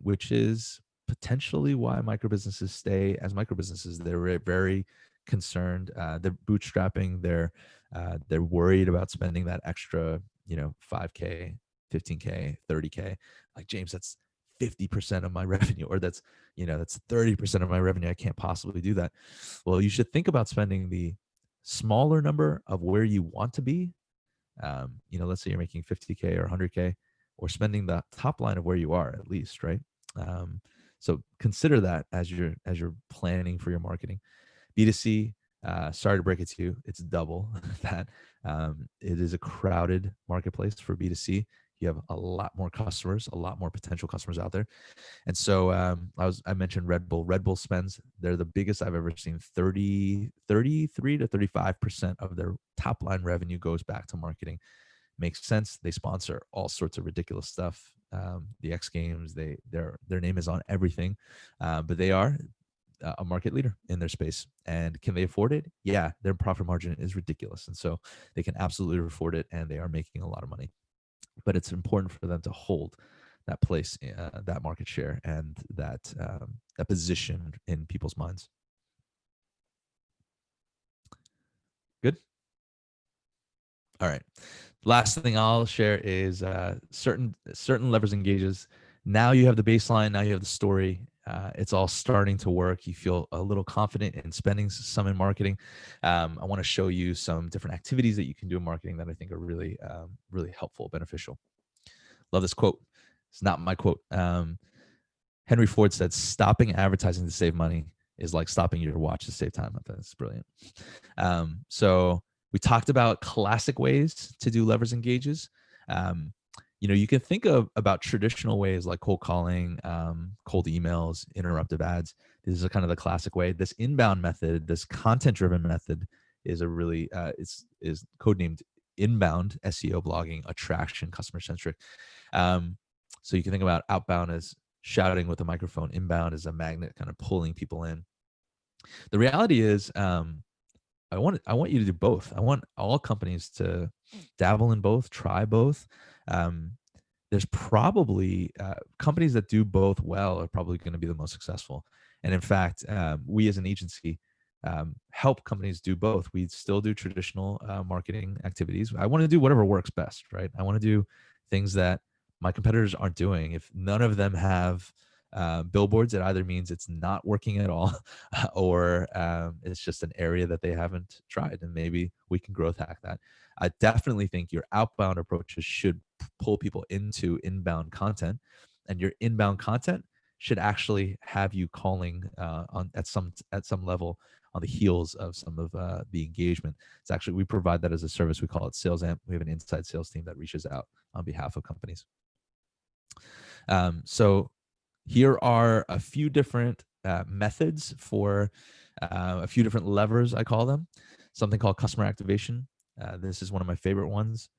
which is potentially why micro businesses stay as micro businesses. They're very concerned. They're bootstrapping. They're worried about spending that extra, 5K, 15K, 30K. Like, James, that's 50% of my revenue, or that's 30% of my revenue. I can't possibly do that. Well, you should think about spending the smaller number of where you want to be. Let's say you're making 50K or 100K, or spending the top line of where you are at least, right? So consider that as you're planning for your marketing. B2C, sorry to break it to you, it's double that. It is a crowded marketplace for B2C. You have a lot more customers, a lot more potential customers out there. And so I mentioned Red Bull. Red Bull spends, they're the biggest I've ever seen. 33 to 35% of their top line revenue goes back to marketing. Makes sense. They sponsor all sorts of ridiculous stuff. The X Games, their name is on everything, but they are a market leader in their space. And can they afford it? Yeah, their profit margin is ridiculous, and so they can absolutely afford it, and they are making a lot of money. But it's important for them to hold that place, that market share, and that position in people's minds. Good. All right. Last thing I'll share is certain levers and gauges. Now you have the baseline. Now you have the story. It's all starting to work. You feel a little confident in spending some in marketing. I want to show you some different activities that you can do in marketing that I think are really, really helpful, beneficial. Love this quote. It's not my quote. Henry Ford said, "Stopping advertising to save money is like stopping your watch to save time." I thought that's brilliant. So we talked about classic ways to do levers and gauges. You can think about traditional ways like cold calling, cold emails, interruptive ads. This is kind of the classic way. This inbound method, this content-driven method, is a really is codenamed inbound SEO blogging, attraction, customer centric. So you can think about outbound as shouting with a microphone. Inbound is a magnet kind of pulling people in. The reality is, I want you to do both. I want all companies to dabble in both, try both. There's probably companies that do both well are probably going to be the most successful. And in fact, we as an agency help companies do both. We still do traditional marketing activities. I want to do whatever works best, right? I want to do things that my competitors aren't doing. If none of them have billboards, it either means it's not working at all, or it's just an area that they haven't tried, and maybe we can growth hack that. I definitely think your outbound approaches should pull people into inbound content, and your inbound content should actually have you calling at some level on the heels of some of the engagement. It's actually, we provide that as a service. We call it Sales Amp. We have an inside sales team that reaches out on behalf of companies. So here are a few different methods for a few different levers, I call them. Something called customer activation. This is one of my favorite ones.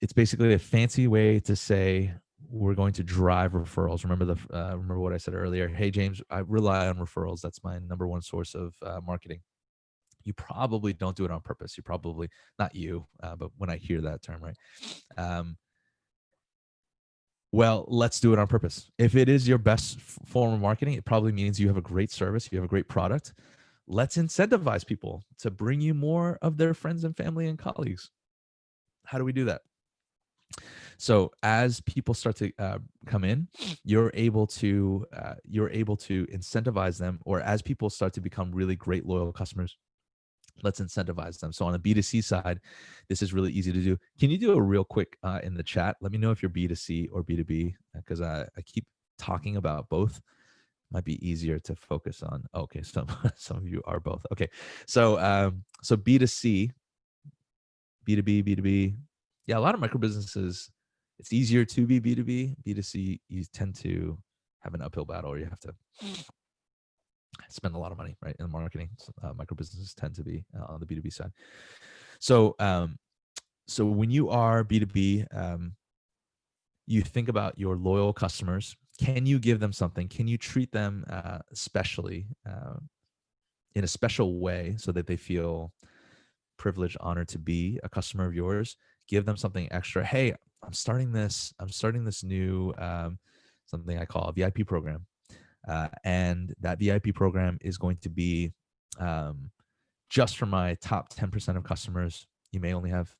It's basically a fancy way to say we're going to drive referrals. Remember what I said earlier. Hey, James, I rely on referrals. That's my number one source of marketing. You probably don't do it on purpose. You probably, not you, but when I hear that term, right? Well, let's do it on purpose. If it is your best form of marketing, it probably means you have a great service, you have a great product. Let's incentivize people to bring you more of their friends and family and colleagues. How do we do that? So as people start to come in, you're able to incentivize them, or as people start to become really great loyal customers, let's incentivize them. So on the B2C side, this is really easy to do. Can you do a real quick in the chat? Let me know if you're B2C or B2B, because I keep talking about both. Might be easier to focus on. Okay, some of you are both. Okay, so B2C, B2B, B2B. Yeah, a lot of micro businesses, it's easier to be B2B. B2C, you tend to have an uphill battle, or you have to spend a lot of money, right, in marketing. Micro businesses tend to be on the B2B side. So when you are B2B, you think about your loyal customers. can you give them something? Can you treat them specially, in a special way, so that they feel privileged, honored to be a customer of yours? Give them something extra. Hey, I'm starting this new something I call a VIP program, and that VIP program is going to be um, just for my top 10% of customers. You may only have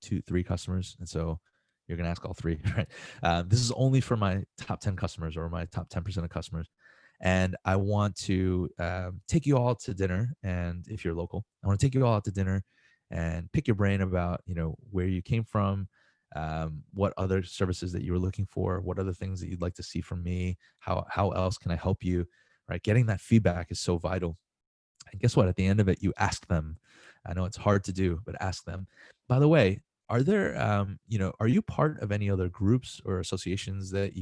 2, 3 customers, and so you're going to ask all 3, right? This is only for my top 10 customers, or my top 10% of customers. And I want to take you all to dinner. And if you're local, I want to take you all out to dinner and pick your brain about, where you came from, what other services that you were looking for, what other things that you'd like to see from me, how else can I help you, right? Getting that feedback is so vital. And guess what? At the end of it, you ask them. I know it's hard to do, but ask them. By the way, are there, are you part of any other groups or associations that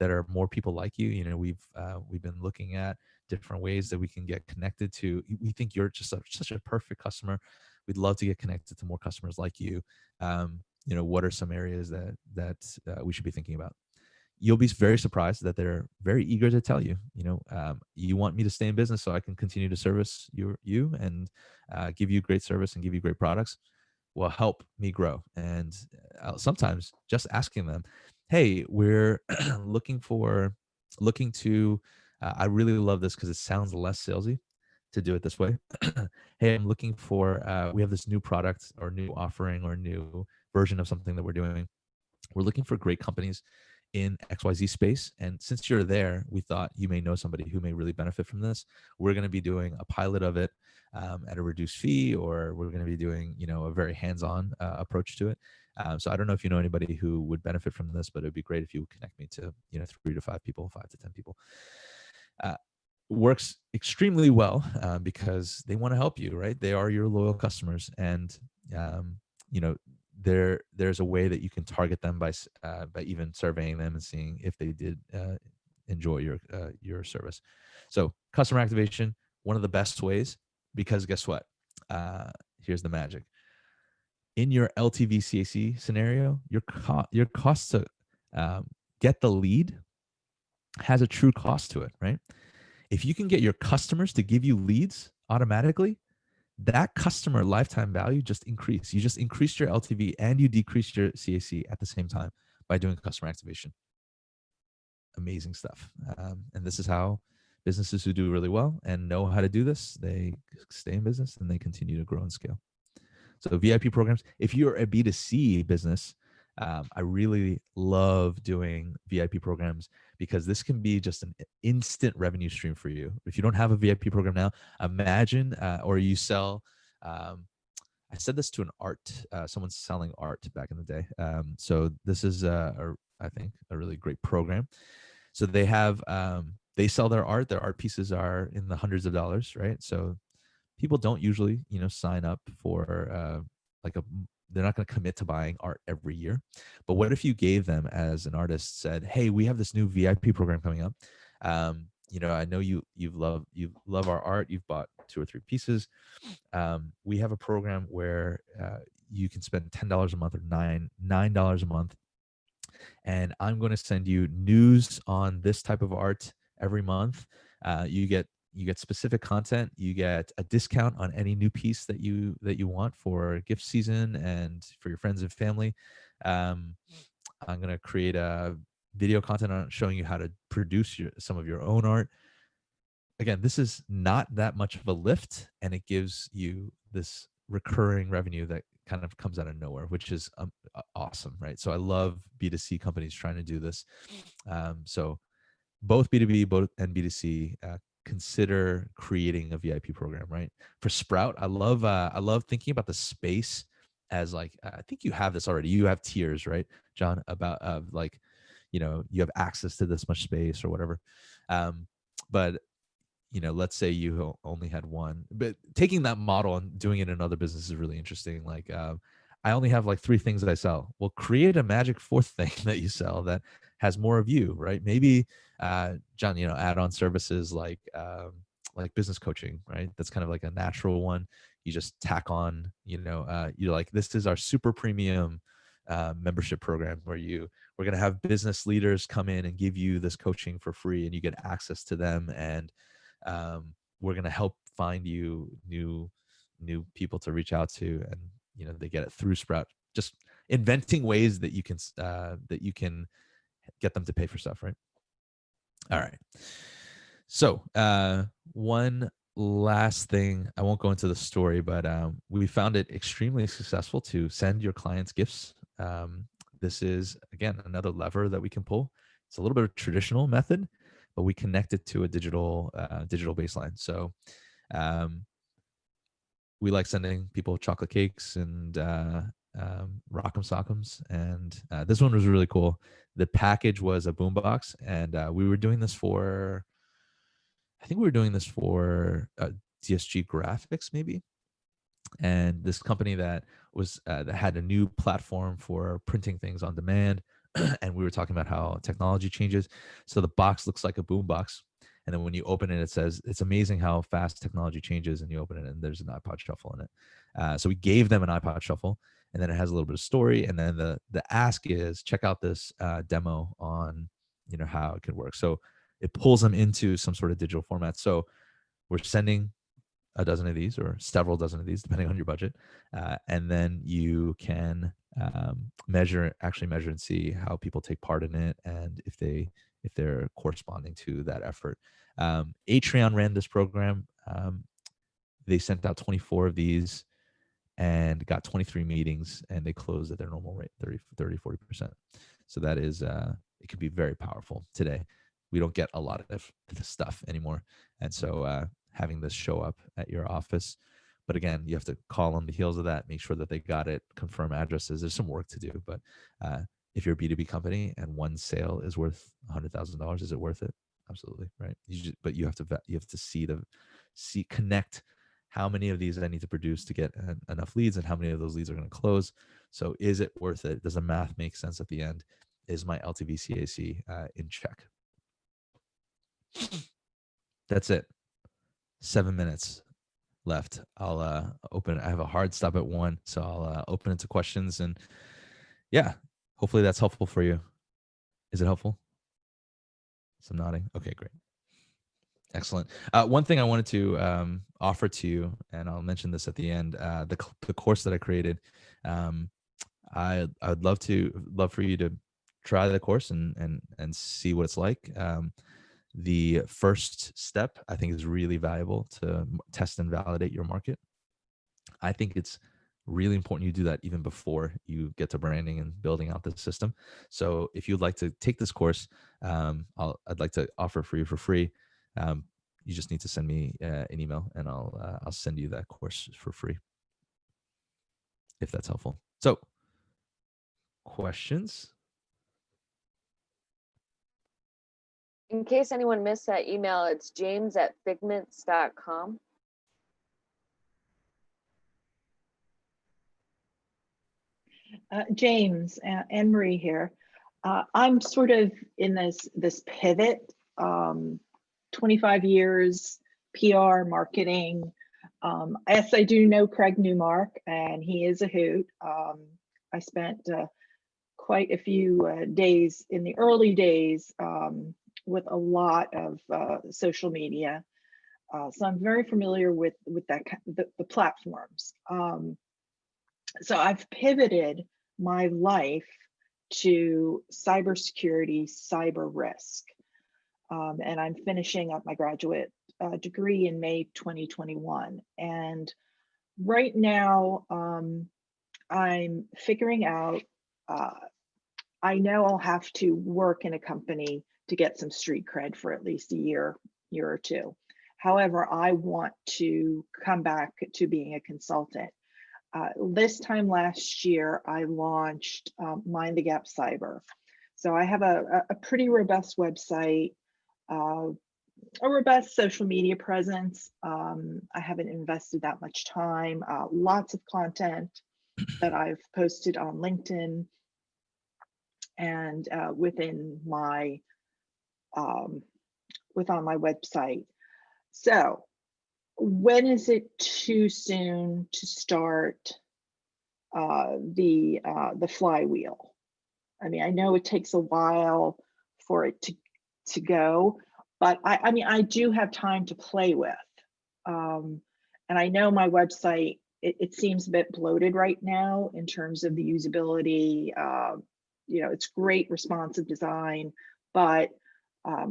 are more people like you? We've been looking at different ways that we can get connected to. We think you're just such a perfect customer. We'd love to get connected to more customers like you. What are some areas that we should be thinking about? You'll be very surprised that they're very eager to tell you. You want me to stay in business so I can continue to service you and give you great service and give you great products. Will help me grow. And sometimes just asking them, hey, we're looking to. I really love this because it sounds less salesy to do it this way. Hey, I'm looking for. We have this new product or new offering or new version of something that we're doing. We're looking for great companies in XYZ space. And since you're there, we thought you may know somebody who may really benefit from this. We're going to be doing a pilot of it at a reduced fee, or we're going to be doing, a very hands-on approach to it. So I don't know if you know anybody who would benefit from this, but it'd be great if you would connect me to, 3 to 5 people, 5 to 10 people. Works extremely well because they want to help you, right? They are your loyal customers. And, there's a way that you can target them by even surveying them and seeing if they did enjoy your service. So customer activation, one of the best ways, because guess what? Here's the magic. In your LTV CAC scenario, your cost to get the lead has a true cost to it, right? If you can get your customers to give you leads automatically, that customer lifetime value just increased. You just increased your LTV and you decreased your CAC at the same time by doing customer activation. Amazing stuff. And this is how businesses who do really well and know how to do this, they stay in business and they continue to grow and scale. So VIP programs, if you're a B2C business, I really love doing VIP programs because this can be just an instant revenue stream for you. If you don't have a VIP program now, imagine, or you sell, I said this to an art, someone's selling art back in the day. So this is, I think, a really great program. So they have, they sell their art pieces are in the hundreds of dollars, right? So people don't usually, sign up for they're not going to commit to buying art every year. But what if you gave them, as an artist, said, hey, we have this new VIP program coming up. I know you love our art. You've bought 2 or 3 pieces. We have a program where you can spend $10 a month or $9 a month. And I'm going to send you news on this type of art every month. You get specific content. You get a discount on any new piece that you want for gift season and for your friends and family. I'm going to create a video content on showing you how to produce some of your own art. Again, this is not that much of a lift, and it gives you this recurring revenue that kind of comes out of nowhere, which is awesome, right? So I love B2C companies trying to do this. So both B2B and B2C, consider creating a VIP program, right? For Sprout, I love thinking about the space as like, I think you have this already. You have tiers, right, John? About you have access to this much space or whatever. But let's say you only had one, but taking that model and doing it in other businesses is really interesting. Like, I only have like 3 things that I sell. Well, create a magic 4th thing that you sell that has more of you, right? Maybe, John, add-on services like business coaching, right? That's kind of like a natural one. You just tack on, you're like, this is our super premium membership program where we're going to have business leaders come in and give you this coaching for free, and you get access to them. And we're going to help find you new people to reach out to, and they get it through Sprout. Just inventing ways that you can get them to pay for stuff, right? All right. So one last thing, I won't go into the story, but we found it extremely successful to send your clients gifts. This is, again, another lever that we can pull. It's a little bit of a traditional method, but we connect it to a digital baseline. So we like sending people chocolate cakes and rock'em sock'ems. And this one was really cool. The package was a boombox, and we were doing this for, I think we were doing this for DSG Graphics, maybe. And this company that was that had a new platform for printing things on demand. And we were talking about how technology changes. So the box looks like a boombox. And then when you open it, it says, it's amazing how fast technology changes. And you open it and there's an iPod Shuffle in it. So we gave them an iPod Shuffle, and then it has a little bit of story. And then the ask is, check out this demo on, how it could work. So it pulls them into some sort of digital format. So we're sending a dozen of these, or several dozen of these, depending on your budget. And then you can measure and see how people take part in it, and if they're corresponding to that effort. Atreon ran this program. They sent out 24 of these and got 23 meetings, and they closed at their normal rate, 40%. So that is, it can be very powerful today. We don't get a lot of this stuff anymore. And so having this show up at your office, but again, you have to call on the heels of that, make sure that they got it, confirm addresses. There's some work to do, but if you're a B2B company and one sale is worth $100,000, is it worth it? Absolutely, right? But you have to connect how many of these I need to produce to get enough leads, and how many of those leads are going to close. So is it worth it? Does the math make sense at the end? Is my LTV CAC in check? That's it. 7 minutes left. I'll open. I have a hard stop at 1, so I'll open it to questions. And yeah, hopefully that's helpful for you. Is it helpful? Some nodding. Okay, great. Excellent. One thing I wanted to offer to you, and I'll mention this at the end, the course that I created. I'd love for you to try the course and see what it's like. The first step, I think, is really valuable to test and validate your market. I think it's really important you do that even before you get to branding and building out the system. So if you'd like to take this course, I'd like to offer for you for free. You just need to send me an email, and I'll send you that course for free, if that's helpful. So, questions? In case anyone missed that email, it's james@figmints.com. James, Anne-Marie here. I'm sort of in this pivot, 25 years PR marketing. Yes, I do know Craig Newmark, and he is a hoot. I spent quite a few days in the early days with a lot of social media. So I'm very familiar with that, the platforms. So I've pivoted my life to cybersecurity, cyber risk. And I'm finishing up my graduate degree in May 2021. And right now, I'm figuring out, I know I'll have to work in a company to get some street cred for at least a year or two. However, I want to come back to being a consultant. This time last year, I launched Mind the Gap Cyber. So I have a pretty robust website, a robust social media presence. I haven't invested that much time, lots of content that I've posted on LinkedIn and within my on my website. So when is it too soon to start the flywheel. I mean, I know it takes a while for it to go, but I mean, I do have time to play with. And I know my website, it seems a bit bloated right now in terms of the usability. You know, it's great responsive design, but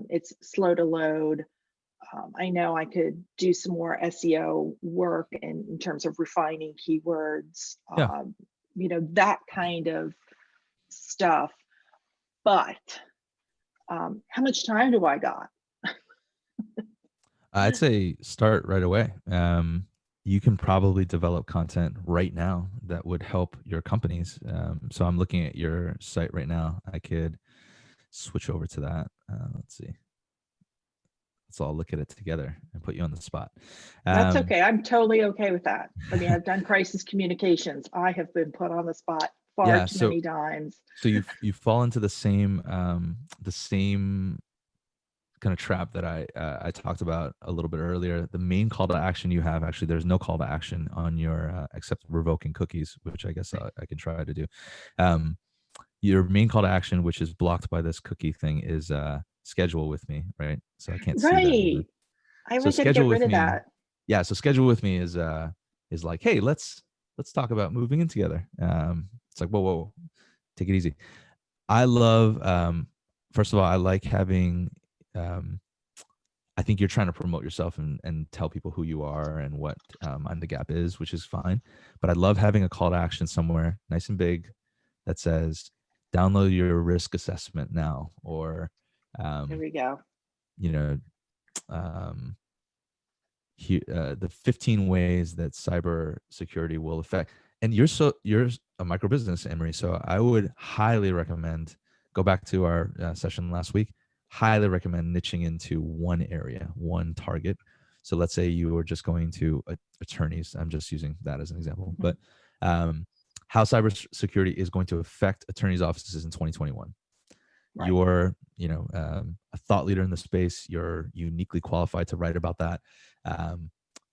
it's slow to load. I know I could do some more SEO work in terms of refining keywords, Yeah. you know, that kind of stuff. But how much time do I got? I'd say start right away. You can probably develop content right now that would help your companies. So I'm looking at your site right now. I could switch over to that. Let's see. Let's all look at it together and put you on the spot. That's okay. I'm totally okay with that. I mean, I've done crisis communications. I have been put on the spot far too many times. So you fall into the same kind of trap that I talked about a little bit earlier. The main call to action you have, actually, there's no call to action on your except revoking cookies, which I guess I can try to do. Your main call to action, which is blocked by this cookie thing, is schedule with me, right? So I can't see that either. I So was going to get rid of that. Yeah, so schedule with me is like, hey, let's talk about moving in together. It's like, whoa, take it easy. I love first of all, I like having I think you're trying to promote yourself and tell people who you are and what Mind the Gap is, which is fine. But I love having a call to action somewhere nice and big that says, download your risk assessment now, or There we go. you know, the 15 ways that cyber security will affect. And you're a micro business, Emery, so I would highly recommend, go back to our session last week, highly recommend niching into one area, one target. So let's say you were just going to attorneys. I'm just using that as an example, but how cybersecurity is going to affect attorneys' offices in 2021. Right. You're, a thought leader in the space. You're uniquely qualified to write about that,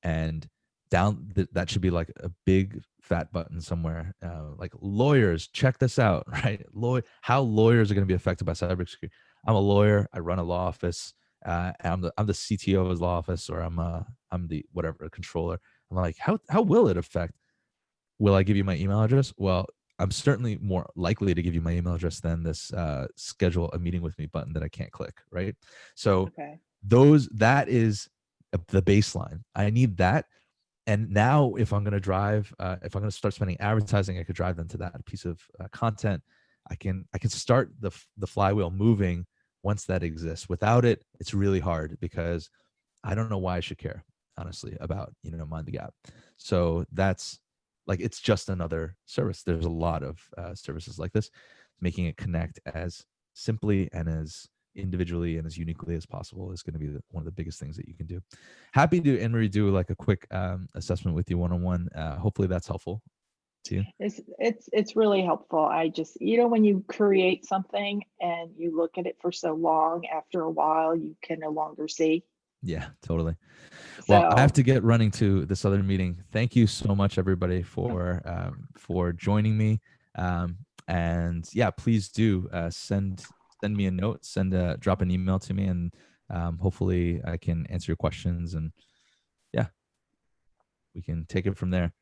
and that should be like a big fat button somewhere, like lawyers, check this out, right? How lawyers are going to be affected by cybersecurity. I'm a lawyer. I run a law office. I'm the CTO of his law office, or I'm the whatever controller. I'm like, how will it affect? Will I give you my email address? Well, I'm certainly more likely to give you my email address than this schedule a meeting with me button that I can't click, right? So that is the baseline. I need that. And now if I'm going to drive, if I'm going to start spending advertising, I could drive them to that piece of content. I can start the flywheel moving once that exists. Without it, it's really hard, because I don't know why I should care, honestly, about, Mind the Gap. So that's like, it's just another service. There's a lot of services like this. Making it connect as simply and as individually and as uniquely as possible is going to be one of the biggest things that you can do. Happy to, Anne-Marie, do like a quick assessment with you one-on-one. Hopefully that's helpful to you. It's really helpful. I just, when you create something and you look at it for so long, after a while, you can no longer see. Yeah, totally. Well, I have to get running to this other meeting. Thank you so much, everybody, for joining me. And yeah, please do send me a note, drop an email to me, and hopefully I can answer your questions. And yeah, we can take it from there.